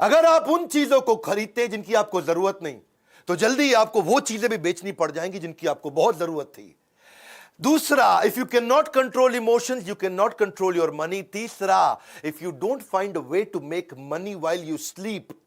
अगर आप उन चीजों को खरीदते हैं जिनकी आपको जरूरत नहीं, तो जल्दी आपको वो चीजें भी बेचनी पड़ जाएंगी जिनकी आपको बहुत जरूरत थी। दूसरा, if you can not control emotions, you can not control your money. तीसरा, if you don't find a way to make money while you sleep,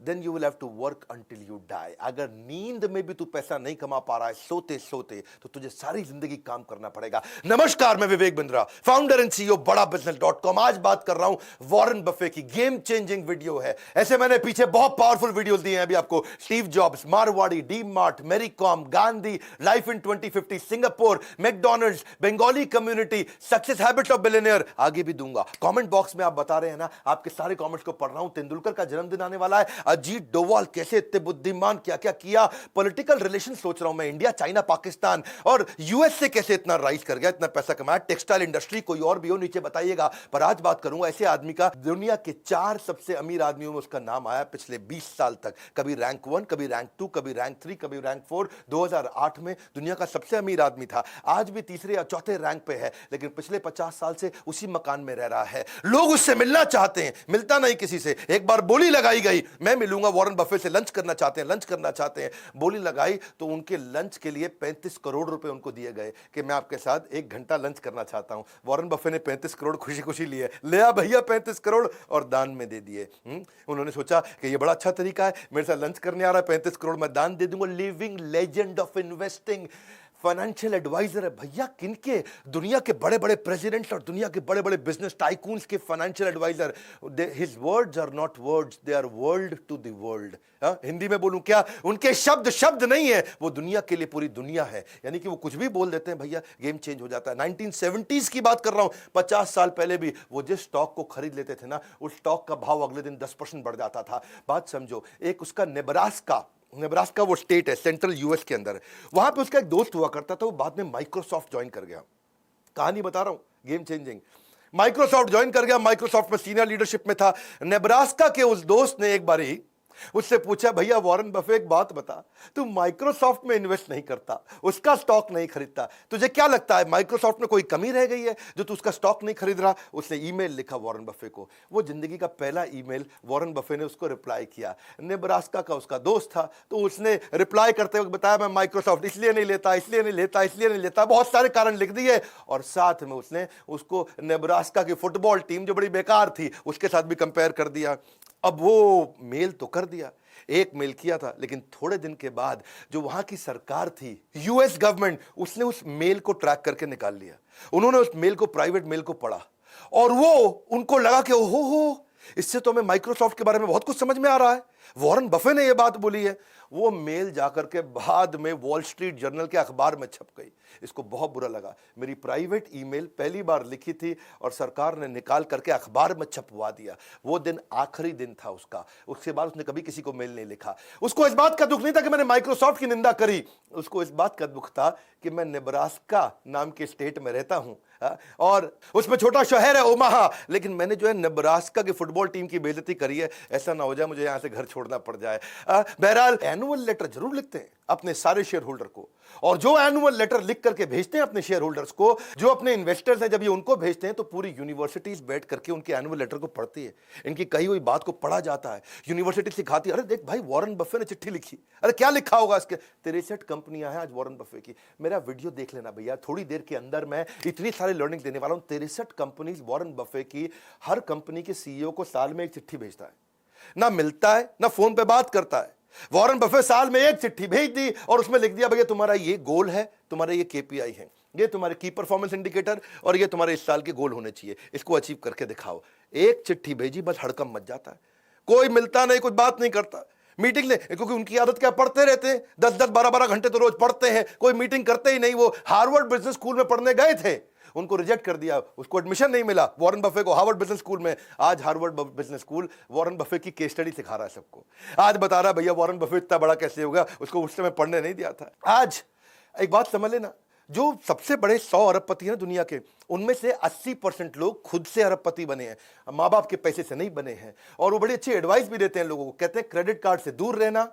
then you will have to work until you die। अगर नींद में भी तू पैसा नहीं कमा पा रहा है सोते सोते, तो तुझे सारी जिंदगी काम करना पड़ेगा। नमस्कार, मैं Vivek Bindra, founder and CEO बड़ा बिजनेस.com। आज बात कर रहा हूं वॉरेन बफे की। गेम चेंजिंग वीडियो है। ऐसे मैंने पीछे बहुत पावरफुल वीडियोस दिए हैं अभी आपको। Steve Jobs, Marwari, D Mart, Mary Kom, Gandhi, life in 2050, Singapore, McDonald's, Bengali community, success habits of billionaire, आगे भी दूंगा। कमेंट बॉक्स में आप बता रहे हैं ना, आपके सारे कमेंट्स को पढ़ रहा हूं। तेंदुलकर का जन्मदिन आने वाला है। अजीत डोवाल कैसे इतने बुद्धिमान, क्या क्या किया। पॉलिटिकल रिलेशन सोच रहा हूं मैं, इंडिया, चाइना, पाकिस्तान और यूएस से कैसे इतना राइज कर गया, इतना पैसा कमाया। टेक्सटाइल इंडस्ट्री, कोई और भी हो नीचे बताइएगा। पर आज बात करूंगा ऐसे आदमी का, दुनिया के 4 सबसे अमीर आदमियों में उसका नाम आया पिछले 20 साल तक। कभी रैंक 1, कभी रैंक 2, कभी रैंक 3, कभी रैंक 4। 2008 में दुनिया का सबसे अमीर आदमी था। आज भी तीसरे या चौथे रैंक पे है, लेकिन पिछले 50 साल से उसी मकान में रह रहा है। लोग उससे मिलना चाहते हैं, मिलता नहीं किसी से। एक बार बोली लगाई गई, मैं मिलूंगा वॉरेन बफे से, लंच करना चाहते हैं, लंच करना चाहते हैं। बोली लगाई तो उनके लंच के लिए 35 करोड़ रुपए उनको दिए गए कि मैं आपके साथ 1 घंटा लंच करना चाहता हूं। वॉरेन बफे ने 35 करोड़ खुशी खुशी लिए, ले आ भैया 35 करोड़, और दान में दे दिए। उन्होंने सोचा कि ये बड़ा अच्छा तरीका है, मेरे साथ लंच करने आ रहा है, 35 करोड़ मैं दान दे दूंगा। Living legend of investing, financial adviser है भैया। किनके? दुनिया के बड़े बड़े प्रेसिडेंट्स और दुनिया के बड़े बड़े बिजनेस टाइकून्स के financial adviser. His words are not words, they are world to the world. Hindi में बोलूं क्या, उनके शब्द शब्द नहीं है, वो दुनिया के लिए पूरी दुनिया है। यानी कि वो कुछ भी बोल देते हैं भैया, गेम चेंज हो जाता है। 1970s की बात कर रहा हूं, 50 साल पहले भी वो जिस स्टॉक को खरीद लेते थे ना, उस स्टॉक का भाव अगले दिन 10% बढ़ जाता था। बात समझो, एक उसका नेब्रास्का वो स्टेट है सेंट्रल यूएस के अंदर, वहां पे उसका एक दोस्त हुआ करता था, वो बाद में माइक्रोसॉफ्ट ज्वाइन कर गया। कहानी बता रहा हूं, गेम चेंजिंग। माइक्रोसॉफ्ट ज्वाइन कर गया, माइक्रोसॉफ्ट में सीनियर लीडरशिप में था। नेब्रास्का के उस दोस्त ने एक बारी उससे पूछा, भैया वॉरेन बफे एक बात बता, तू माइक्रोसॉफ्ट में इन्वेस्ट नहीं करता, उसका स्टॉक नहीं खरीदता, तुझे क्या लगता है माइक्रोसॉफ्ट में कोई कमी रह गई है जो तू उसका स्टॉक नहीं खरीद रहा? उसने ईमेल लिखा वॉरेन बफे को। वो जिंदगी का पहला ईमेल वॉरेन बफे ने उसको रिप्लाई किया। नेब्रास्का का उसका दोस्त था, तो उसने रिप्लाई करते वक्त बताया, मैं माइक्रोसॉफ्ट इसलिए नहीं लेता, इसलिए नहीं लेता, इसलिए नहीं लेता, बहुत सारे कारण लिख दिए। और साथ में उसने उसको नेब्रास्का की फुटबॉल टीम जो बड़ी बेकार थी उसके साथ भी कंपेयर कर दिया। अब वो मेल तो कर दिया, एक मेल किया था, लेकिन थोड़े दिन के बाद जो वहां की सरकार थी, यूएस गवर्नमेंट, उसने उस मेल को ट्रैक करके निकाल लिया। उन्होंने उस मेल को, प्राइवेट मेल को पढ़ा, और वो उनको लगा कि ओहो, इससे तो हमें माइक्रोसॉफ्ट के बारे में बहुत कुछ समझ में आ रहा है, वॉरेन बफे ने ये बात बोली है। वो मेल जाकर के बाद में वॉल स्ट्रीट जर्नल के अखबार में छप गई। इसको बहुत बुरा लगा, मेरी प्राइवेट ईमेल पहली बार लिखी थी और सरकार ने निकाल करके अखबार में छपवा दिया। वो दिन आखिरी दिन था उसका, उसके बाद उसने कभी किसी को मेल नहीं लिखा। उसको इस बात का दुख नहीं था कि मैंने माइक्रोसॉफ्ट की निंदा करी, उसको इस बात का दुख था कि मैं नेब्रास्का नाम के स्टेट में रहता हूं, और उसमें छोटा शहर है ओमाहा, लेकिन मैंने जो है नेब्रास्का की फुटबॉल टीम की बेइज्जती करी है, ऐसा ना हो जाए मुझे यहां से घर छोड़ना पड़ जाए। बहरहाल एनुअल लेटर जरूर लिखते हैं अपने सारे शेयर होल्डर को, और जो एनुअल लेटर लिख करके भेजते हैं अपने शेयर होल्डर्स को, जो अपने इन्वेस्टर्स हैं, जब ये उनको भेजते हैं तो पूरी यूनिवर्सिटीज बैठ करके उनके एनुअल लेटर को पढ़ती है, इनकी कही हुई बात को पढ़ा जाता है। यूनिवर्सिटी सिखाती है, अरे देख भाई वॉरेन बफे ने चिट्ठी लिखी, अरे क्या लिखा होगा इसके, 63 कंपनियां हैं आज वॉरेन बफे की। मेरा वीडियो देख लेना भैया, थोड़ी देर के अंदर मैं इतनी सारी लर्निंग देने वाला हूं। 63 कंपनीज वॉरेन बफे की, हर कंपनी के सीईओ को साल में एक चिट्ठी भेजता है, ना मिलता है ना फोन पे बात करता है। वॉरेन बफे साल में एक चिट्ठी भेज दी और उसमें लिख दिया, भैया तुम्हारा ये गोल है, तुम्हारा ये केपीआई है, ये तुम्हारे की परफॉर्मेंस इंडिकेटर, और ये तुम्हारे इस साल के गोल होने चाहिए, इसको अचीव करके दिखाओ। एक चिट्ठी भेजी, बस हड़कंप मच जाता है, कोई मिलता नहीं, कुछ बात नहीं करता। मीटिंग ले, क्योंकि उनकी आदत क्या, पढ़ते रहते हैं, 10-10 12-12 घंटे तो रोज पढ़ते हैं, कोई मीटिंग करते ही नहीं। वो हार्वर्ड बिजनेस स्कूल में पढ़ने गए थे, उनको रिजेक्ट कर दिया, उसको एडमिशन नहीं मिला वॉरेन बफे को हार्वर्ड बिजनेस स्कूल में। आज Harvard business school Warren Buffett की केस स्टडी सिखा रहा है सबको। आज बता रहा है भैया वॉरेन बफे इतना बड़ा कैसे होगा, उसको उस समय पढ़ने नहीं दिया था। आज एक बात समझ लेना, जो सबसे बड़े 100 अरबपति हैं दुनिया के, उनमें से 80% लोग खुद से अरबपति बने हैं, माँ बाप के पैसे से नहीं बने हैं। और वो बड़ी अच्छी एडवाइस भी देते हैं लोगों को, कहते हैं क्रेडिट कार्ड से दूर रहना,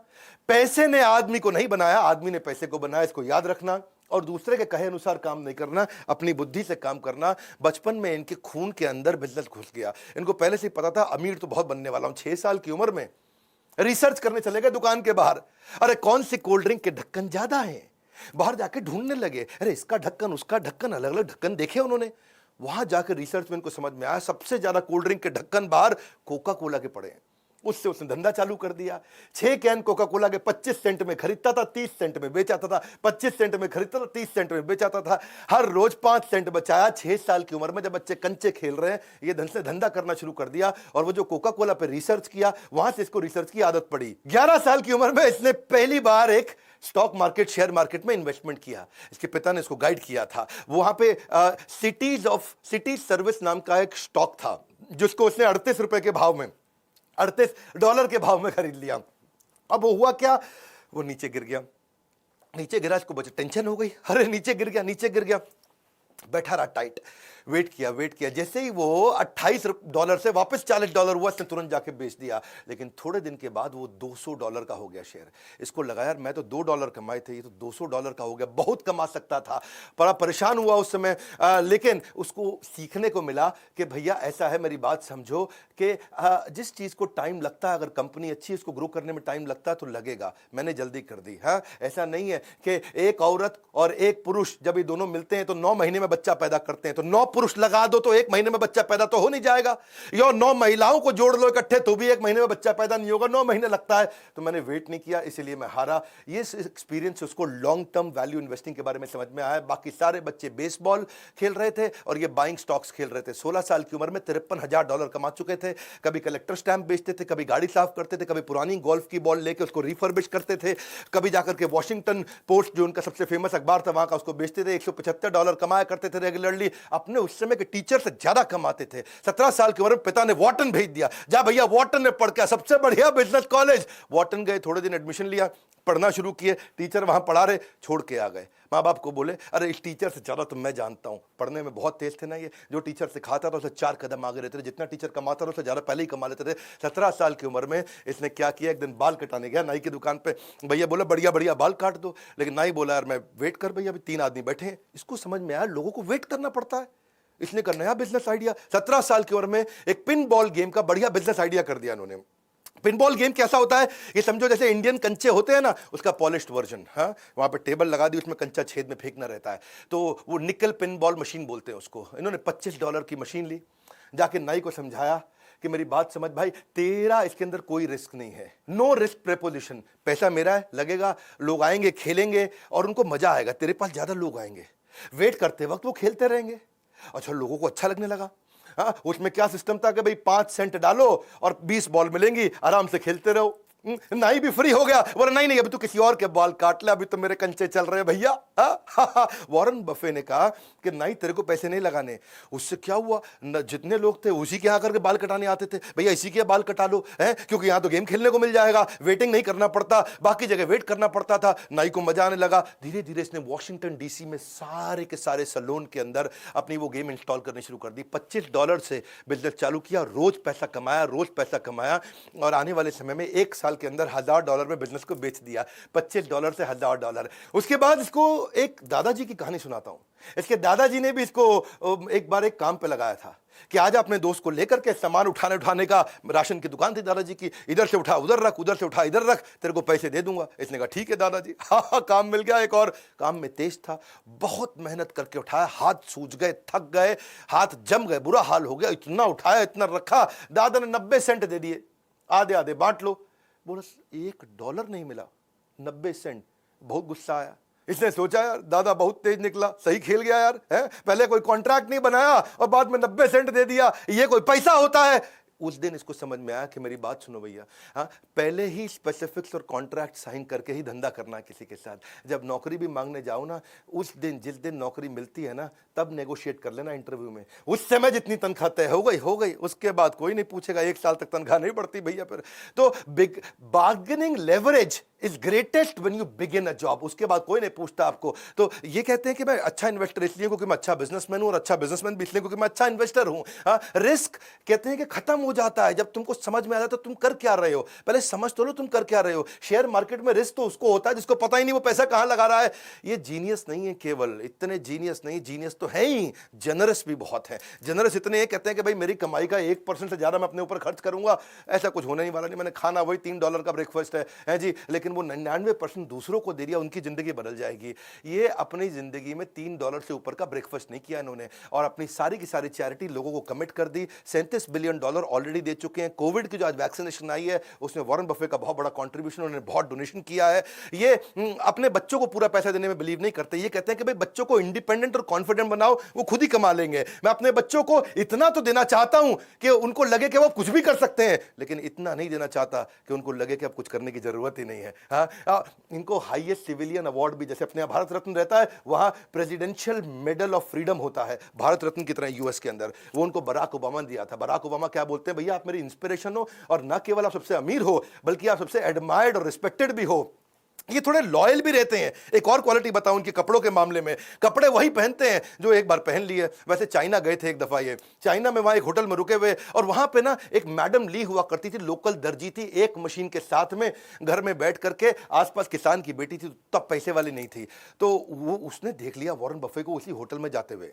पैसे ने आदमी को नहीं बनाया, आदमी ने पैसे को बनाया, इसको याद रखना। और दूसरे के कहे अनुसार काम नहीं करना, अपनी बुद्धि से काम करना। बचपन में इनके खून के अंदर बिजनेस घुस गया। इनको पहले से ही पता था अमीर तो बहुत बनने वाला हूं। 6 साल की उम्र में रिसर्च करने चले गए दुकान के बाहर, अरे कौन सी कोल्ड ड्रिंक के ढक्कन ज्यादा हैं, बाहर जाके ढूंढने लगे, अरे इसका ढक्कन उसका ढक्कन, अलग अलग ढक्कन देखे उन्होंने। वहां जाकर रिसर्च में इनको समझ में आया सबसे ज्यादा कोल्ड ड्रिंक के ढक्कन बाहर कोका कोला के पड़े हैं। उससे उसने धंधा चालू कर दिया। 6 कैन कोका कोला के 25 सेंट में खरीदता था, 30 सेंट में बेचाता था, 25 सेंट में खरीदता था, 30 सेंट में बेचाता था। हर रोज 5 सेंट बचाया। 6 साल की उम्र में जब बच्चे कंचे खेल रहे हैं, ये धन से धंधा करना शुरू कर दिया। और वो जो कोका कोला पे रिसर्च किया, वहां से इसको रिसर्च की आदत पड़ी। 11 साल की उम्र में इसने पहली बार एक स्टॉक मार्केट, शेयर मार्केट में इन्वेस्टमेंट किया। इसके पिता ने इसको गाइड किया था। वहां पे सिटीज सर्विस नाम का एक स्टॉक था, जिसको उसने 38 रुपए के भाव में, $38 के भाव में खरीद लिया। अब वो हुआ क्या, वो नीचे गिर गया। नीचे गिरा, इसको बच्चे टेंशन हो गई, अरे नीचे गिर गया, नीचे गिर गया। बैठा रहा टाइट, वेट किया। जैसे ही वो $28 से वापस $40 हुआ, इसने तुरंत जाके बेच दिया। लेकिन थोड़े दिन के बाद वो $200 का हो गया शेयर। इसको लगा यार मैं तो $2 कमाए थे, ये तो $200 का हो गया, बहुत कमा सकता था। बड़ा परेशान हुआ उस समय। लेकिन उसको सीखने को मिला कि भैया ऐसा है, मेरी बात समझो कि जिस चीज को टाइम लगता है, अगर कंपनी अच्छी है, उसको ग्रो करने में टाइम लगता है तो लगेगा। मैंने जल्दी कर दी। हाँ, ऐसा नहीं है कि एक औरत और एक पुरुष जब ये दोनों मिलते हैं तो 9 महीने में बच्चा पैदा करते हैं, तो 9 पुरुष लगा दो तो 1 महीने में बच्चा पैदा तो हो नहीं जाएगा। या 9 महिलाओं को जोड़ लो इकट्ठे तो भी 1 महीने में बच्चा पैदा नहीं होगा, 9 महीने लगता है। तो मैंने वेट नहीं किया, इसीलिए मैं हारा। ये एक्सपीरियंस उसको लॉन्ग टर्म वैल्यू इन्वेस्टिंग के बारे में समझ में आया। बाकी सारे बच्चे बेसबॉल खेल रहे थे और ये बाइंग स्टॉक्स खेल रहे थे। 16 साल की उम्र में $53,000 कमा चुके थे। कभी कलेक्टर स्टैंप बेचते थे, कभी गाड़ी साफ करते थे, कभी पुरानी गोल्फ की बॉल लेके उसको रिफर्बिश करते थे, कभी जाकर के वॉशिंगटन पोस्ट जो उनका सबसे फेमस अखबार था वहां का उसको बेचते थे। $175 कमाया करते थे रेगुलरली। अपने उस समय के टीचर से ज्यादा कमाते थे। 17 साल की उम्र में पिता ने वॉर्टन भेज दिया, जा भैया वॉर्टन में पढ़ के, सबसे बढ़िया बिजनेस कॉलेज। वॉर्टन गए, थोड़े दिन एडमिशन लिया, पढ़ना शुरू किए। टीचर वहां पढ़ा रहे, छोड़ के आ गए। माँ बाप को बोले अरे इस टीचर से ज्यादा तो मैं जानता हूं, पढ़ने में बहुत तेज थे ना ये, जो टीचर सिखाता था उसे 4 कदम आगे रहते थे, जितना टीचर कमाता था उससे ज्यादा पहले ही कमा लेते थे। 17 साल की उम्र में इसने क्या किया, एक दिन बाल कटाने गया नाई की दुकान पे। भैया बोला बढ़िया बढ़िया बाल काट दो, लेकिन नाई बोला यार मैं वेट कर भैया, अभी 3 आदमी बैठे हैं। इसको समझ में आया लोगों को वेट करना पड़ता है। इसने का नया बिजनेस आइडिया, 17 साल की उम्र में एक पिन बॉल गेम का बढ़िया बिजनेस आइडिया कर दिया इन्होंने। पिन बॉल गेम कैसा होता है, ये समझो जैसे इंडियन कंचे होते हैं ना, उसका पॉलिश्ड वर्जन। हाँ, वहां पे टेबल लगा दी, उसमें कंचा छेद में फेंकना रहता है, तो वो निकल पिन बॉल मशीन बोलते हैं उसको। इन्होंने $25 की मशीन ली, जाके नाई को समझाया कि मेरी बात समझ भाई, तेरा इसके अंदर कोई रिस्क नहीं है, नो रिस्क प्रेपोजिशन। पैसा मेरा है, लगेगा, लोग आएंगे खेलेंगे और उनको मजा आएगा, तेरे पास ज्यादा लोग आएंगे, वेट करते वक्त वो खेलते रहेंगे। अच्छा, लोगों को अच्छा लगने लगा। हाँ, उसमें क्या सिस्टम था कि भाई 5 सेंट डालो और 20 बॉल मिलेंगी, आराम से खेलते रहो। नाई भी फ्री हो गया, बोला नहीं नहीं अभी तो किसी और के बाल काट ले, अभी तो मेरे कंचे चल रहे हैं भैया। वॉरेन बफे ने कहा कि नाई तेरे को पैसे नहीं लगाने। उससे क्या हुआ, जितने लोग थे उसी के यहाँ करके बाल कटाने आते थे, भैया इसी के बाल कटा लो है, क्योंकि यहाँ तो गेम खेलने को मिल जाएगा, वेटिंग नहीं करना पड़ता, बाकी जगह वेट करना पड़ता था। नाई को मजा आने लगा। धीरे धीरे इसने वॉशिंगटन डीसी में सारे के सारे सैलून के अंदर अपनी वो गेम इंस्टॉल करनी शुरू कर दी। $25 से बिजनेस चालू किया, रोज पैसा कमाया, रोज पैसा कमाया, और आने वाले समय में 1 साल के अंदर $1000 में बिजनेस को बेच दिया। $25 से $1000। उसके बाद इसको एक दादाजी की कहानी सुनाता हूं। इसके दादाजी ने भी इसको एक बार एक काम पे लगाया था कि आज अपने दोस्त को लेकर के सामान उठाने का, राशन की दुकान थी दादाजी की, इधर से उठा उधर रख, उधर से उठा इधर रख, तेरे को पैसे दे दूंगा। इसने कहा ठीक है दादाजी। हाँ, काम मिल गया। एक और काम में तेज था, बहुत मेहनत करके उठाया, हाथ सूज गए, थक गए, हाथ जम गए, बुरा हाल हो गया। इतना उठाया, इतना रखा, दादा ने 90 सेंट दे दिए, आधे आधे बांट लो। बोला $1 नहीं मिला, 90 सेंट। बहुत गुस्सा आया। इसने सोचा यार दादा बहुत तेज निकला, सही खेल गया यार, है पहले कोई कॉन्ट्रैक्ट नहीं बनाया और बाद में 90 सेंट दे दिया, ये कोई पैसा होता है। उस दिन इसको समझ में आया कि मेरी बात सुनो भैया, हाँ, पहले ही स्पेसिफिक्स और कॉन्ट्रैक्ट साइन करके ही धंधा करना है किसी के साथ। जब नौकरी भी मांगने जाओ ना, उस दिन जिस दिन नौकरी मिलती है ना, तब नेगोशिएट कर लेना इंटरव्यू में। उस समय जितनी तनख्वाह तय हो गई, उसके बाद कोई नहीं पूछेगा। 1 साल तक तनख्वाह नहीं बढ़ती भैया फिर तो। Big bargaining leverage is greatest when you begin a job. उसके बाद कोई नहीं पूछता आपको। तो ये कहते हैं कि मैं अच्छा इन्वेस्टर इसलिए क्योंकि मैं अच्छा बिजनेसमैन हूं, और अच्छा बिजनेसमैन भी इसलिए क्योंकि मैं अच्छा इन्वेस्टर हूं। रिस्क कहते हैं कि खत्म हो जाता है जब तुमको समझ में आता है तो तुम कर क्या रहे हो, पहले समझ तो लो तुम कर क्या रहे हो। शेयर मार्केट में रिस्क तो उसको होता है जिसको पता ही नहीं वो पैसा कहां लगा रहा है। ये जीनियस नहीं है, केवल इतने जीनियस नहीं, जीनियस तो है ही, जनरस भी बहुत है। जनरस इतने हैं, कहते हैं कि भाई मेरी कमाई का 1% से ज्यादा मैं अपने ऊपर खर्च करूंगा, ऐसा कुछ होने नहीं वाला। नहीं, मैंने खाना वही $3 का ब्रेकफास्ट है जी, लेकिन वो 99% दूसरों को दे दिया, उनकी जिंदगी बदल जाएगी। ये अपनी जिंदगी में $3 से ऊपर का ब्रेकफास्ट नहीं किया इन्होंने, और अपनी सारी की सारी चैरिटी लोगों को कमिट कर दी। $37 बिलियन ऑलरेडी दे चुके हैं। कोविड की जो आज वैक्सीनेशन आई है उसमें वॉरेन बफे का बहुत बड़ा कंट्रीब्यूशन, उन्होंने बहुत डोनेशन किया है। ये अपने बच्चों को पूरा पैसा देने में बिलीव नहीं करते। ये कहते हैं कि भाई बच्चों को इंडिपेंडेंट और कॉन्फिडेंट बनाओ, वो खुद ही कमा लेंगे। मैं अपने बच्चों को इतना तो देना चाहता हूं कि उनको लगे कि वो कुछ भी कर सकते हैं, लेकिन इतना नहीं देना चाहता कि उनको लगे कि अब कुछ करने की जरूरत ही नहीं है। इनको हाईएस्ट सिविलियन अवार्ड भी, जैसे अपने भारत रत्न रहता है, वहां प्रेसिडेंशियल मेडल ऑफ फ्रीडम होता है भारत रत्न की तरह यूएस के अंदर, वो उनको बराक ओबामा ने दिया था। बराक ओबामा क्या बोलते हैं, भैया आप मेरी इंस्पिरेशन हो, और ना केवल आप सबसे अमीर हो बल्कि आप सबसे एडमायर्ड और रिस्पेक्टेड भी हो। ये थोड़े लॉयल भी रहते हैं। एक और क्वालिटी बताऊं उनके कपड़ों के मामले में, कपड़े वही पहनते हैं जो एक बार पहन लिए। वैसे चाइना गए थे एक दफा, ये चाइना में वहां एक होटल में रुके हुए, और वहां पे ना एक मैडम ली हुआ करती थी, लोकल दर्जी थी, एक मशीन के साथ में घर में बैठ करके, आसपास किसान की बेटी थी, तब पैसे वाली नहीं थी। तो वो उसने देख लिया वॉरेन बफे को उसी होटल में जाते हुए,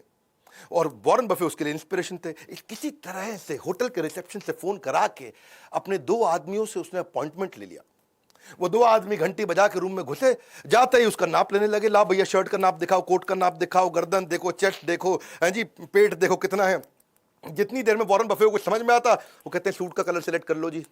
और वॉरेन बफे उसके लिए इंस्पिरेशन थे। किसी तरह से होटल के रिसेप्शन से फोन करा के अपने 2 आदमियों से उसने अपॉइंटमेंट ले लिया। वो 2 आदमी घंटी बजा के रूम में घुसे, जाते ही उसका नाप लेने लगे। ला भैया शर्ट का नाप दिखाओ, कोट का नाप दिखाओ, गर्दन देखो, चेस्ट देखो, हैं जी, पेट देखो कितना है। जितनी देर में वॉरेन बफे को समझ में आता, वो कहते हैं सूट का कलर सेलेक्ट कर लो जी।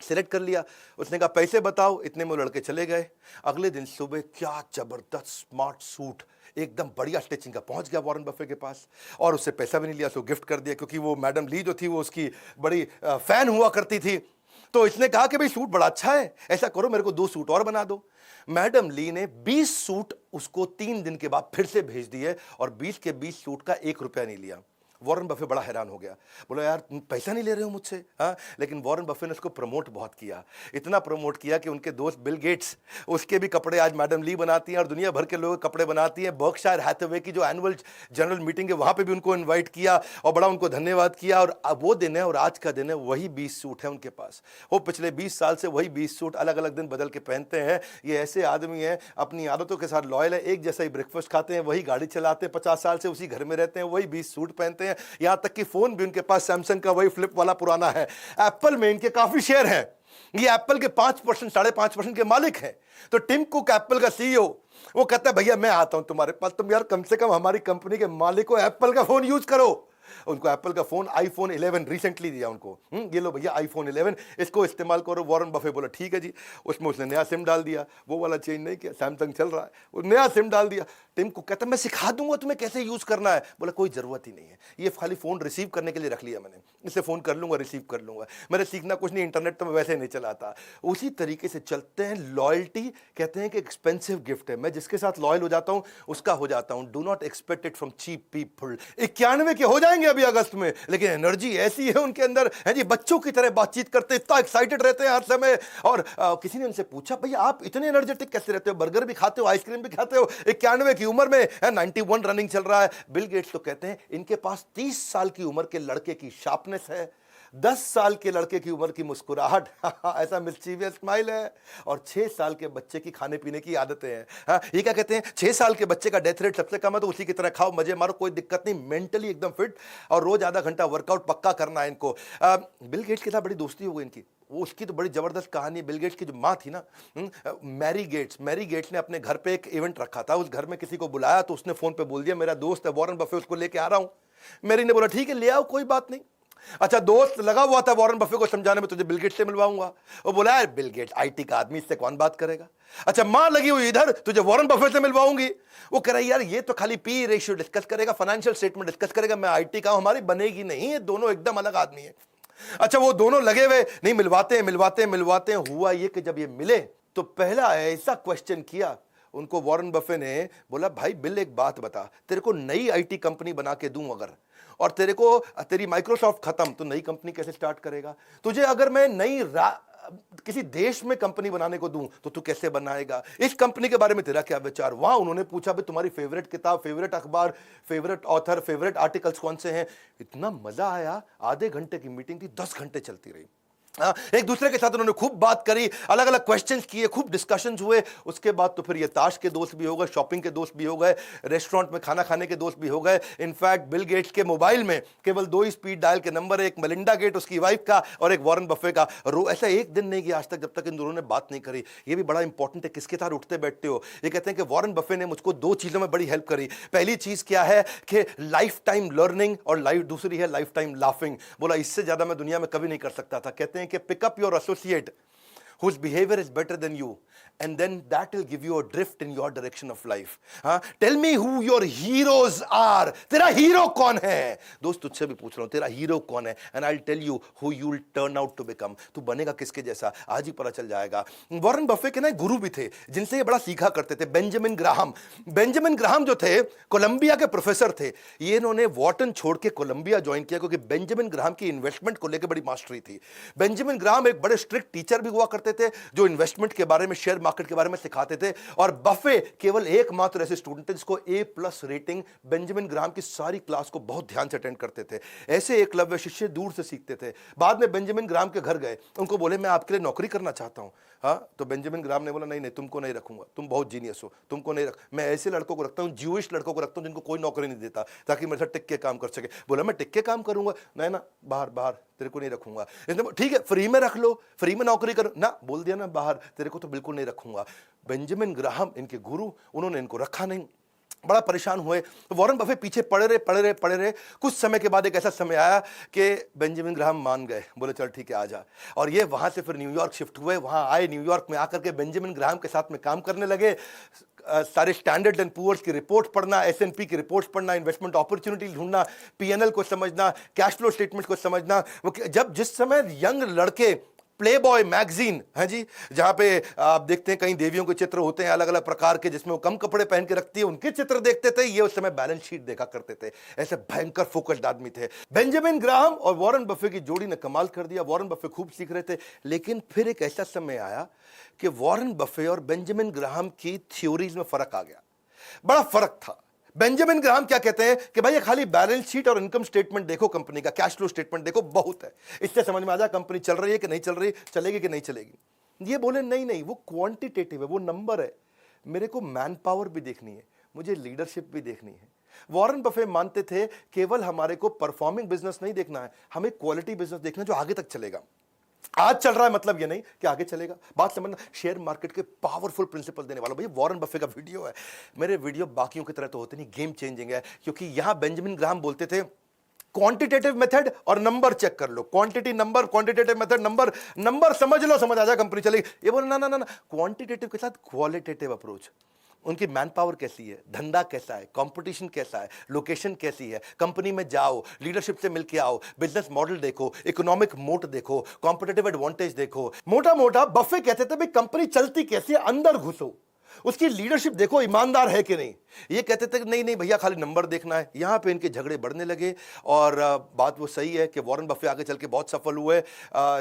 सेलेक्ट कर लिया। उसने कहा पैसे बताओ, इतने में वो लड़के चले गए। अगले दिन सुबह क्या जबरदस्त स्मार्ट सूट, एकदम बढ़िया स्टिचिंग का, पहुंच गया वॉरेन बफे के पास, और उससे पैसा भी नहीं लिया, उसको गिफ्ट कर दिया, क्योंकि वो मैडम ली जो थी वो उसकी बड़ी फैन हुआ करती थी। तो इसने कहा कि भाई सूट बड़ा अच्छा है, ऐसा करो मेरे को 2 सूट और बना दो। मैडम ली ने 20 सूट उसको 3 दिन के बाद फिर से भेज दिए, और 20 के 20 सूट का 1 रुपया नहीं लिया। वॉरेन बफे बड़ा हैरान हो गया, बोला यार तुम पैसा नहीं ले रहे हो मुझसे। हाँ, लेकिन वॉरेन बफे ने उसको प्रमोट बहुत किया, इतना प्रमोट किया कि उनके दोस्त बिल गेट्स, उसके भी कपड़े आज मैडम ली बनाती हैं, और दुनिया भर के लोग कपड़े बनाती हैं। बर्कशायर हैथवे की जो एनुअल जनरल मीटिंग है वहां पे भी उनको इन्वाइट किया और बड़ा उनको धन्यवाद किया। और वो दिन है और आज का दिन है, वही 20 सूट है उनके पास। वो पिछले 20 साल से वही 20 सूट अलग अलग दिन बदल के पहनते हैं। ये ऐसे आदमी हैं, अपनी आदतों के साथ लॉयल है, एक जैसा ही ब्रेकफास्ट खाते हैं, वही गाड़ी चलाते हैं, 50 साल से उसी घर में रहते हैं, वही 20 सूट पहनते हैं। यहां तक कि फोन भी उनके पास सैमसंग का वही फ्लिप वाला पुराना है। एप्पल में इनके काफी शेयर हैं, ये एप्पल के 5%, 5.5% के मालिक हैं। तो टिम कुक एप्पल का सीईओ, वो कहता है भैया मैं आता हूं तुम्हारे पास, तुम यार कम से कम हमारी कंपनी के मालिक को एप्पल का फोन यूज करो। उनको एप्पल का फोन iPhone 11 रिसेंटली दिया उनको, ये लो भैया iPhone 11 इसको इस्तेमाल करो। वॉरेन बफे बोला ठीक है जी। उसमें उसने नया सिम डाल दिया, वो वाला चेंज नहीं किया, सैमसंग चल रहा है, वो नया सिम डाल दिया। टिम को कहता मैं सिखा दूंगा तुम्हें कैसे यूज करना है। बोला कोई जरूरत ही नहीं है, ये खाली फोन रिसीव करने के लिए रख लिया मैंने, इससे फोन कर लूंगा, रिसीव कर लूंगा, मैंने सीखना कुछ नहीं, इंटरनेट तो मैं वैसे नहीं चलाता। उसी तरीके से चलते हैं। लॉयल्टी कहते हैं कि एक्सपेंसिव गिफ्ट है, मैं जिसके साथ लॉयल हो जाता हूं उसका हो जाता हूं। Do not expect it from cheap people. 91 के हो जाएंगे अभी अगस्त में, लेकिन एनर्जी ऐसी है उनके अंदर, है जी, बच्चों की तरह बातचीत करते, इतना एक्साइटेड रहते हैं हर समय। और किसी ने उनसे पूछा भैया आप इतने एनर्जेटिक कैसे रहते हो, बर्गर भी खाते हो, आइसक्रीम भी खाते हो, 91 की उम्र में, 91 रनिंग चल रहा है। बिल गेट्स तो कहते हैं इनके पास 30 साल की उम्र के लड़के की शार्पनेस है, 10 साल के लड़के की उम्र की मुस्कुराहट, ऐसा मिस्चीवियस स्माइल है, और 6 साल के बच्चे की खाने पीने की आदतें हैं। हाँ, ये क्या कहते हैं, 6 साल के बच्चे का डेथ रेट सबसे कम है, तो उसी की तरह खाओ, मजे मारो, कोई दिक्कत नहीं, मेंटली एकदम फिट, और रोज आधा घंटा वर्कआउट पक्का करना है इनको। बिल गेट्स के साथ बड़ी दोस्ती हो गई इनकी। वो उसकी तो बड़ी जबरदस्त कहानी। बिल गेट्स की जो माँ थी ना, मैरी गेट्स ने अपने घर पे एक इवेंट रखा था, उस घर में किसी को बुलाया, तो उसने फोन पे बोल दिया मेरा दोस्त है वॉरेन बफे, उसको लेके आ रहा हूं। मैरी ने बोला ठीक है ले आओ, कोई बात नहीं। अच्छा, दोस्त लगा हुआ था वॉरेन बफे को समझाने में, तुझे बिल गेट्स से मिलवाऊंगा। वो बोला यार बिल गेट्स आईटी का आदमी, इससे कौन बात करेगा। अच्छा, मां लगी हुई इधर, तुझे वॉरेन बफे से मिलवाऊंगी। वो कह रहा यार ये तो खाली पी रेशियो डिस्कस करेगा, फाइनेंशियल स्टेटमेंट डिस्कस करेगा, मैं आईटी का हूं, हमारी बनेगी नहीं, ये दोनों एकदम अलग आदमी है। अच्छा, वो दोनों लगे हुए, नहीं मिलवाते हैं। हुआ ये कि जब ये मिले तो पहला ऐसा क्वेश्चन किया उनको वॉरेन बफे ने, बोला भाई बिल एक बात बता, तेरे को नई आईटी कंपनी बना के दूं अगर, और तेरी माइक्रोसॉफ्ट खत्म, तो नई कंपनी कैसे स्टार्ट करेगा। तुझे अगर मैं किसी देश में कंपनी बनाने को दूं तो तू कैसे बनाएगा, इस कंपनी के बारे में तेरा क्या विचार। वहां उन्होंने पूछा भाई तुम्हारी फेवरेट किताब, फेवरेट अखबार, फेवरेट ऑथर, फेवरेट आर्टिकल्स कौन से हैं। इतना मजा आया, आधे घंटे की मीटिंग थी, 10 घंटे चलती रही। एक दूसरे के साथ उन्होंने खूब बात करी, अलग अलग क्वेश्चंस किए, खूब डिस्कशंस हुए। उसके बाद तो फिर ये ताश के दोस्त भी हो गए, शॉपिंग के दोस्त भी हो गए, रेस्टोरेंट में खाना खाने के दोस्त भी हो गए। इनफैक्ट बिल गेट्स के मोबाइल में केवल 2 ही स्पीड डायल के नंबर है, एक मेलिंडा गेट उसकी वाइफ का और एक वॉरेन बफे का। ऐसा एक दिन नहीं कि आज तक जब तक इन दोनों ने बात नहीं करी। ये भी बड़ा इंपॉर्टेंट है, किसके साथ उठते बैठते हो। ये कहते हैं कि वॉरेन बफे ने मुझको 2 चीजों में बड़ी हेल्प करी। पहली चीज क्या है कि लाइफ टाइम लर्निंग, और दूसरी है लाइफ टाइम लाफिंग। बोला इससे ज्यादा मैं दुनिया में कभी नहीं कर सकता था। कहते हैं कि pickup your associate whose behavior is better than you, and then that will give you a drift in your direction of life. Tell me who your heroes are. तेरा हीरो कौन है? दोस्त तुझसे भी पूछ रहा हूं, तेरा हीरो कौन है? And I'll tell you who you will turn out to become. तू बनेगा किसके जैसा, आज ही पता चल जाएगा। वॉरेन बफे के ना गुरु भी थे जिनसे ये बड़ा सीखा करते थे, बेंजामिन ग्राहम। बेंजामिन ग्राहम जो थे कोलंबिया के प्रोफेसर थे। ये इन्होंने वॉर्टन छोड़ के कोलंबिया ज्वाइन किया क्योंकि बेंजामिन ग्राहम की इन्वेस्टमेंट को लेकर बड़ी मास्टरी थी। बेंजामिन ग्राहम एक बड़े स्ट्रिक्ट टीचर भी हुआ करते थे जो इन्वेस्टमेंट के बारे में, शेयर मार्केट के बारे में सिखाते थे। और बफे केवल एकमात्र ऐसे स्टूडेंट थे जिसको A+ रेटिंग। बेंजामिन ग्राहम की सारी क्लास को बहुत ध्यान से अटेंड करते थे। ऐसे एकलव्य शिष्य दूर से सीखते थे। बाद में बेंजामिन ग्राहम के घर गए, उनको बोले मैं आपके लिए नौकरी करना चाहता हूं। तो बेंजामिन ग्राहम ने बोला नहीं नहीं, तुमको नहीं रखूंगा, तुम बहुत जीनियस हो, तुमको नहीं रख। मैं ऐसे लड़कों को रखता हूं, ज्यूइश लड़कों को रखता हूं जिनको कोई नौकरी नहीं देता, ताकि मेरे साथ टिक के काम कर सके। बोला मैं टिक के काम करूंगा, नहीं ना, बाहर बाहर, तेरे को नहीं रखूंगा। ठीक है, फ्री में रख लो, फ्री में नौकरी करो ना, बोल दिया ना बाहर, तेरे को तो बिल्कुल नहीं रखूंगा। बेंजामिन ग्राहम इनके गुरु, उन्होंने इनको रखा नहीं। बड़ा परेशान हुए। तो वॉरेन बफे पीछे पड़े रहे। कुछ समय के बाद एक ऐसा समय आया कि बेंजामिन ग्राहम मान गए, बोले चल ठीक है आ जा। और ये वहां से फिर न्यूयॉर्क शिफ्ट हुए। वहां आए, न्यूयॉर्क में आकर के बेंजामिन ग्राहम के साथ में काम करने लगे। सारे स्टैंडर्ड एंड पुअर्स की रिपोर्ट पढ़ना, S&P की रिपोर्ट पढ़ना, इन्वेस्टमेंट अपॉर्चुनिटी ढूंढना, P&L को समझना, कैश फ्लो स्टेटमेंट को समझना। जब जिस समय यंग लड़के प्ले बॉय मैगजीन है जी, जहां पे आप देखते हैं कई देवियों के चित्र होते हैं अलग अलग प्रकार के, जिसमें वो कम कपड़े पहन के रखती है, उनके चित्र देखते थे। ये उस समय बैलेंस शीट देखा करते थे। ऐसे भयंकर फोकस्ड आदमी थे। बेंजामिन ग्राहम और वॉरेन बफे की जोड़ी ने कमाल कर दिया। वॉरेन बफे खूब सीख रहे थे, लेकिन फिर एक ऐसा समय आया कि वॉरेन बफे और बेंजामिन ग्राहम की थ्योरीज में फर्क आ गया। बड़ा फर्क था। बेंजामिन ग्राहम क्या कहते हैं कि भाई ये खाली बैलेंस शीट और इनकम स्टेटमेंट देखो, कंपनी का कैश फ्लो स्टेटमेंट देखो, बहुत है, इससे समझ में आ जाए कंपनी चल रही है कि नहीं चल रही, चलेगी कि नहीं चलेगी। ये बोले नहीं नहीं, वो क्वांटिटेटिव है, वो नंबर है, मेरे को मैन पावर भी देखनी है, मुझे लीडरशिप भी देखनी है। वॉरेन बफे मानते थे केवल हमारे को परफॉर्मिंग बिजनेस नहीं देखना है, हमें क्वालिटी बिजनेस देखना है जो आगे तक चलेगा। आज चल रहा है मतलब ये नहीं कि आगे चलेगा। बात समझना, शेयर मार्केट के पावरफुल प्रिंसिपल देने वाला। भाई वॉरेन बफे का वीडियो है, मेरे वीडियो बाकियों की तरह तो होते नहीं, गेम चेंजिंग है। क्योंकि यहां बेंजामिन ग्राहम बोलते थे क्वांटिटेटिव मेथड और नंबर चेक कर लो, quantity number, quantitative method number, number समझ लो, समझ आ जाए कंपनी चलेगी। ये बोले ना ना ना, क्वांटिटेटिव के साथ क्वालिटेटिव अप्रोच। उनकी मैन पावर कैसी है, धंधा कैसा है, कंपटीशन कैसा है, लोकेशन कैसी है, कंपनी में जाओ, लीडरशिप से मिलके आओ, बिजनेस मॉडल देखो, इकोनॉमिक मोट देखो, कॉम्पिटिटिव एडवांटेज देखो। मोटा मोटा बफे कहते थे भाई कंपनी चलती कैसे, अंदर घुसो, उसकी लीडरशिप देखो, ईमानदार है कि नहीं। ये कहते थे नहीं नहीं भैया खाली नंबर देखना है। यहां पे इनके झगड़े बढ़ने लगे। और बात वो सही है कि वॉरेन बफे आगे चल के बहुत सफल हुए।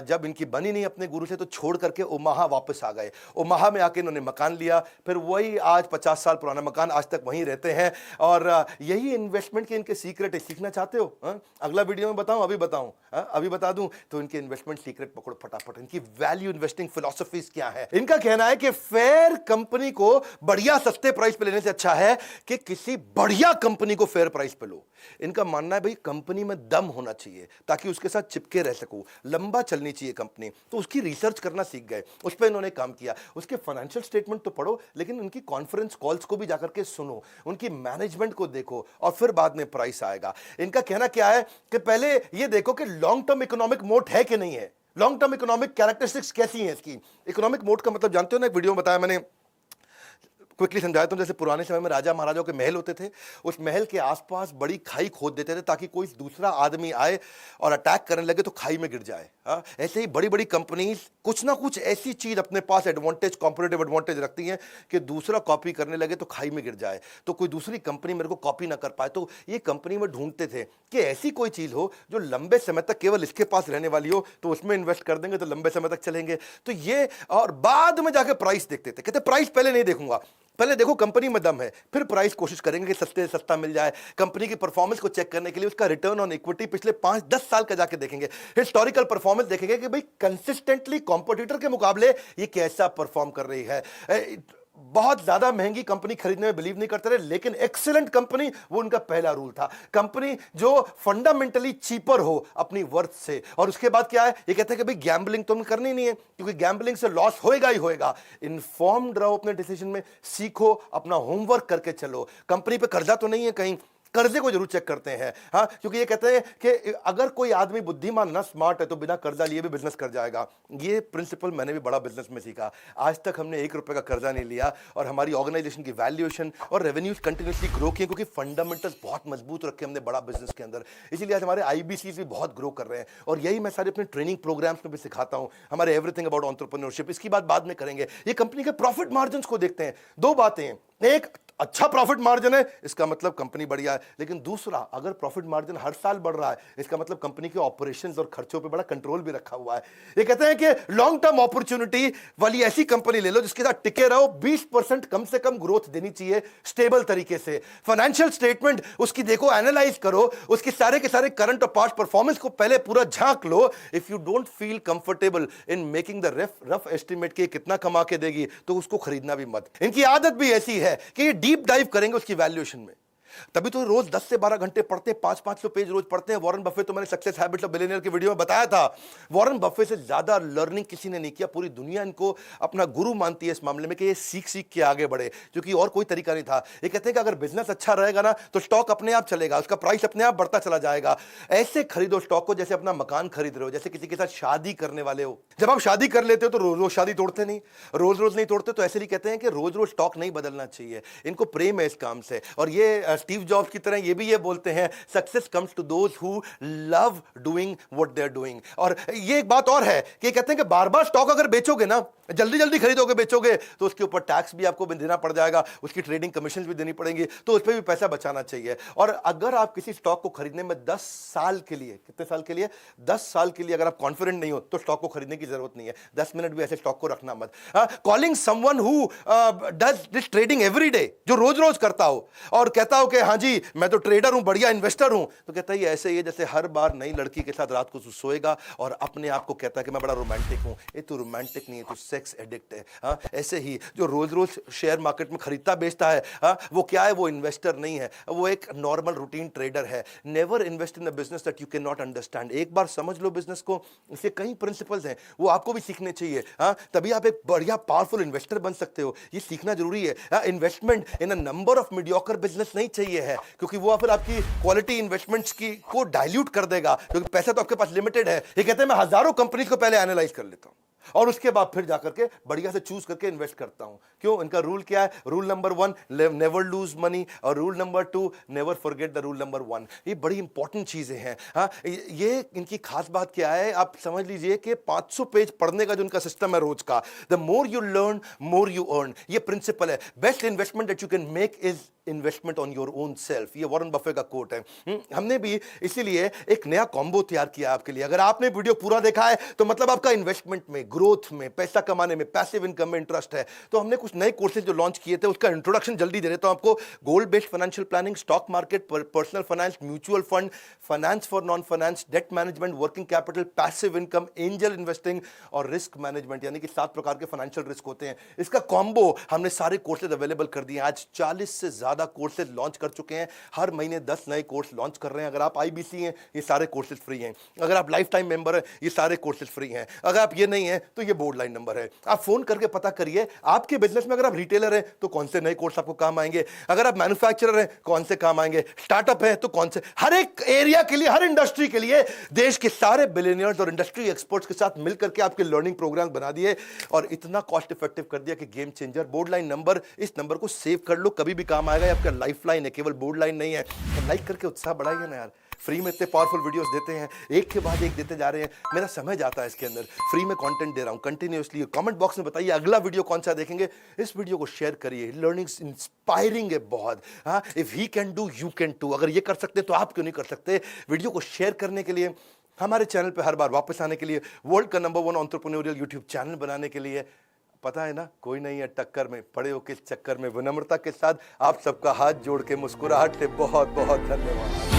जब इनकी बनी नहीं अपने गुरु से तो छोड़ करके ओमाहा वापस आ गए। ओमाहा में आके इन्होंने मकान लिया, फिर वही आज 50 साल पुराना मकान, आज तक वहीं रहते हैं। और यही इन्वेस्टमेंट के इनके सीक्रेट है। सीखना चाहते हो अगला वीडियो में बताऊं, अभी बताऊं, अभी बता दूं तो इनके इन्वेस्टमेंट सीक्रेट पकड़ो फटाफट। इनकी वैल्यू इन्वेस्टिंग फिलॉसफीज क्या है। इनका कहना है कि फेयर कंपनी को बढ़िया सस्ते प्राइस पे लेने से अच्छा है कि किसी बढ़िया कंपनी को फेयर प्राइस पे लो। इनका मानना है भाई कंपनी में दम होना चाहिए ताकि उसके साथ चिपके रह सको, लंबा चलनी चाहिए कंपनी। तो उसकी रिसर्च करना सीख गए, उस पर इन्होंने काम किया। उसके फाइनेंशियल स्टेटमेंट तो पढ़ो, लेकिन उनकी कॉन्फ्रेंस कॉल्स को भी जाकर के सुनो, उनकी मैनेजमेंट को देखो, और फिर बाद में प्राइस आएगा। इनका कहना क्या है कि पहले ये देखो कि लॉन्ग टर्म इकोनॉमिक मोट है कि नहीं है, लॉन्ग टर्म इकोनॉमिक कैरेक्टरिस्टिक्स कैसी हैं इसकी। इकोनॉमिक मोट का मतलब जानते हो ना, एक वीडियो में बताया मैंने, क्विकली समझाता हूं। जैसे पुराने समय में राजा महाराजाओं के महल होते थे, उस महल के आसपास बड़ी खाई खोद देते थे ताकि कोई दूसरा आदमी आए और अटैक करने लगे तो खाई में गिर जाए। हाँ, ऐसे ही बड़ी बड़ी कंपनीज कुछ ना कुछ ऐसी चीज अपने पास एडवांटेज, कॉम्पिटिटिव एडवांटेज रखती हैं कि दूसरा कॉपी करने लगे तो खाई में गिर जाए, तो कोई दूसरी कंपनी मेरे को कॉपी ना कर पाए। तो ये कंपनी में ढूंढते थे कि ऐसी कोई चीज हो जो लंबे समय तक केवल इसके पास रहने वाली हो, तो उसमें इन्वेस्ट कर देंगे तो लंबे समय तक चलेंगे। तो ये, और बाद में जाके प्राइस देखते थे, कहते प्राइस पहले नहीं देखूंगा, पहले देखो कंपनी में दम है, फिर प्राइस कोशिश करेंगे कि सस्ते से सस्ता मिल जाए। कंपनी की परफॉर्मेंस को चेक करने के लिए उसका रिटर्न ऑन इक्विटी पिछले 5-10 साल का जाके देखेंगे, हिस्टोरिकल परफॉर्मेंस देखेंगे कि भाई कंसिस्टेंटली कॉम्पिटिटर के मुकाबले ये कैसा परफॉर्म कर रही है। बहुत ज्यादा महंगी कंपनी खरीदने में बिलीव नहीं करते रहे, लेकिन एक्सीलेंट कंपनी वो उनका पहला रूल था। कंपनी जो फंडामेंटली चीपर हो अपनी वर्थ से। और उसके बाद क्या है, ये कहते हैं कि भाई गैम्बलिंग तो करनी नहीं है, क्योंकि गैम्बलिंग से लॉस होएगा ही होएगा। इन्फॉर्म्ड रहो अपने डिसीजन में, सीखो, अपना होमवर्क करके चलो। कंपनी पे कर्जा तो नहीं है कहीं, कर्जे को जरूर चेक करते हैं। हाँ, क्योंकि ये कहते हैं कि अगर कोई आदमी बुद्धिमान ना, स्मार्ट है, तो बिना कर्जा लिए भी बिजनेस कर जाएगा। ये प्रिंसिपल मैंने भी बड़ा बिजनेस में सीखा। आज तक हमने 1 रुपए का कर्जा नहीं लिया और हमारी ऑर्गेनाइजेशन की वैल्यूएशन और रेवेन्यूज कंटिन्यूसली ग्रो किए, क्योंकि फंडामेंटल्स बहुत मजबूत रखे हमने बड़ा बिजनेस के अंदर। इसीलिए आज हमारे IBCs भी बहुत ग्रो कर रहे हैं, और यही मैं सारे अपने ट्रेनिंग प्रोग्राम्स में भी सिखाता हूं, हमारे एवरीथिंग अबाउट एंटरप्रेन्योरशिप। इसकी बात बाद में करेंगे। ये कंपनी के प्रॉफिट मार्जिन को देखते हैं। 2 बातें हैं, एक, अच्छा प्रॉफिट मार्जिन है, इसका मतलब कंपनी बढ़िया है। लेकिन दूसरा, अगर प्रॉफिट मार्जिन हर साल बढ़ रहा है, इसका मतलब कंपनी के ऑपरेशंस और खर्चों पे बड़ा कंट्रोल भी रखा हुआ है। ये कहते हैं कि लॉन्ग टर्म अपॉर्चुनिटी वाली ऐसी कंपनी ले लो जिसके साथ टिके रहो, 20% कम से कम ग्रोथ देनी चाहिए स्टेबल तरीके से। फाइनेंशियल स्टेटमेंट उसकी देखो, एनालाइज करो, उसके सारे के सारे करंट और पास्ट परफॉर्मेंस को पहले पूरा झांक लो। If you don't feel comfortable in making the rough estimate कि कितना कमा के देगी, तो उसको खरीदना भी मत। इनकी आदत भी ऐसी है कि डीप डाइव करेंगे उसकी वैल्यूएशन में, तभी तो रोज 10 से 12 घंटे पढ़ते हैं, 500-500 पेज रोज पढ़ते हैं। वॉरेन बफे तो मैंने सक्सेस हैबिट्स ऑफ बिलियनियर की वीडियो में बताया था, वॉरेन बफे से ज्यादा लर्निंग किसी ने नहीं किया। पूरी दुनिया इनको अपना गुरु मानती है इस मामले में कि ये सीख के आगे बढ़े, क्योंकि और कोई तरीका नहीं था। ये कहते हैं कि अगर बिजनेस अच्छा रहेगा ना, तो स्टॉक अपने आप चलेगा, उसका प्राइस अपने आप बढ़ता चला जाएगा। ऐसे खरीदो स्टॉक को जैसे अपना मकान खरीद रहे हो, जैसे किसी के साथ शादी करने वाले हो। जब आप शादी कर लेते हो तो रोज रोज शादी तोड़ते नहीं, रोज रोज नहीं तोड़ते। तो ऐसे ही कहते हैं कि रोज रोज स्टॉक नहीं बदलना चाहिए, इनको प्रेम है इस काम से। और ये स्टीव जॉब्स की तरह ये भी ये बोलते हैं, success comes to those who love doing what they are doing. और ये एक बात और है कि कहते हैं कि बार बार स्टॉक अगर बेचोगे ना, जल्दी जल्दी खरीदोगे बेचोगे, तो उसके ऊपर टैक्स भी आपको देना पड़ जाएगा, उसकी ट्रेडिंग कमीशन भी देनी पड़ेंगी, तो उस पर भी पैसा बचाना चाहिए। और अगर आप किसी स्टॉक को खरीदने में 10 साल के लिए, कितने साल के लिए, 10 साल के लिए अगर आप कॉन्फिडेंट नहीं हो, तो स्टॉक को खरीदने की जरूरत नहीं है। 10 मिनट भी ऐसे स्टॉक को रखना मत। Calling someone who does this trading every day, जो रोज रोज करता हो और कहता हो कि हाँ जी मैं तो ट्रेडर हूं, बढ़िया इन्वेस्टर हूं, तो कहता है ऐसे ही जैसे हर बार नई लड़की के साथ रात को सोएगा और अपने आप को कहता है कि मैं बड़ा रोमांटिक हूं। ये तो रोमांटिक नहीं है, तो सेक्स एडिक्ट है। हाँ, ऐसे ही जो रोज रोज शेयर मार्केट में खरीदता बेचता है, हाँ, वो क्या है, वो इन्वेस्टर नहीं है, वो एक नॉर्मल रूटीन ट्रेडर है। Never invest in a business that you can not understand. एक बार समझ लो बिजनेस को, इसके कई प्रिंसिपल्स हैं, वो आपको भी सीखने चाहिए। हाँ, तभी आप एक बढ़िया पावरफुल इन्वेस्टर बन सकते हो, ये सीखना जरूरी है। Investment in a number of mediocre business नहीं चाहिए है, क्योंकि वो फिर आपकी क्वालिटी इन्वेस्टमेंट्स की को डाइल्यूट कर देगा, क्योंकि पैसा तो आपके पास लिमिटेड है। ये कहते हैं मैं हजारों कंपनीज को पहले एनालाइज कर लेता हूं और उसके बाद फिर जाकर के बढ़िया से चूज करके इन्वेस्ट करता हूं। क्यों? इनका रूल क्या है? Rule number 1, never lose money, और rule number 2, never forget the rule number 1। ये बड़ी इंपॉर्टेंट चीजें हैं। हाँ, ये इनकी खास बात क्या है, आप समझ लीजिए कि 500 पेज पढ़ने का जो उनका सिस्टम है रोज का, the more you learn more you earn, ये प्रिंसिपल है। Best investment that you can make is investment on your own self, ये वॉरेन बफे का कोट है। हमने भी इसीलिए एक नया कॉम्बो तैयार किया आपके लिए। अगर आपने वीडियो पूरा देखा है तो मतलब आपका इन्वेस्टमेंट में, ग्रोथ में, पैसा कमाने में, पैसिव इनकम में इंटरेस्ट है। तो हमने कुछ नए कोर्सेज जो लॉन्च किए थे, उसका इंट्रोडक्शन जल्दी दे देता हूं आपको। गोल based financial planning, stock market, personal finance, mutual fund, finance for non finance, debt management, working capital, passive income, angel investing और रिस्क मैनेजमेंट, यानी कि 7 प्रकार के फाइनेंशियल रिस्क होते हैं। इसका कॉम्बो हमने सारे कोर्सेज अवेलेबल कर दिए। आज 40 से ज्यादा ज़्यादा कोर्सेज लॉन्च कर चुके हैं, हर महीने 10 नए कोर्स लॉन्च कर रहे हैं। अगर आप IBC हैं, ये सारे कोर्सेज फ्री हैं। अगर आप लाइफ टाइम मेंबर हैं, ये सारे कोर्सेज फ्री हैं। अगर आप ये नहीं हैं तो ये बोर्ड लाइन नंबर है, आप फोन करके पता करिए आपके बिजनेस में। अगर आप रिटेलर हैं तो कौन से नए कोर्स आपको काम आएंगे, अगर आप मैन्युफैक्चरर हैं कौन से काम आएंगे, स्टार्टअप है तो कौन से, हर एक एरिया के लिए, हर इंडस्ट्री के लिए देश के सारे बिलियनियर्स और इंडस्ट्री एक्सपर्ट्स के साथ मिलकर के आपके लर्निंग प्रोग्राम बना दिए और इतना कॉस्ट इफेक्टिव कर दिया कि game changer. Board line number, इस नंबर को सेव कर लो, कभी भी काम आएगा। आपका लाइफ लाइन है, केवल बोर्ड लाइन नहीं है। तो लाइक करके उत्साह बढ़ाइए ना यार। फ्री में इतने पावरफुल वीडियोस देते हैं, एक के बाद एक देते जा रहे हैं, मेरा समय जाता है इसके अंदर। फ्री में कंटेंट दे रहा हूं कंटिन्यूअसली। कमेंट बॉक्स में बताइए अगला वीडियो कौन सा देखेंगे। इस वीडियो को शेयर करिए, लर्निंग्स इंस्पायरिंग है बहुत। हाँ, if he can do you can too. अगर ये कर सकते तो आप क्यों नहीं कर सकते। वीडियो को शेयर करने के लिए, हमारे चैनल पे हर बार वापस आने के लिए, वर्ल्ड का नंबर 1 एंटरप्रेन्योरियल यूट्यूब चैनल बनाने के लिए, पता है ना कोई नहीं है टक्कर में, पड़े हो किस चक्कर में। विनम्रता के साथ आप सबका हाथ जोड़ के, मुस्कुराहट से बहुत बहुत धन्यवाद।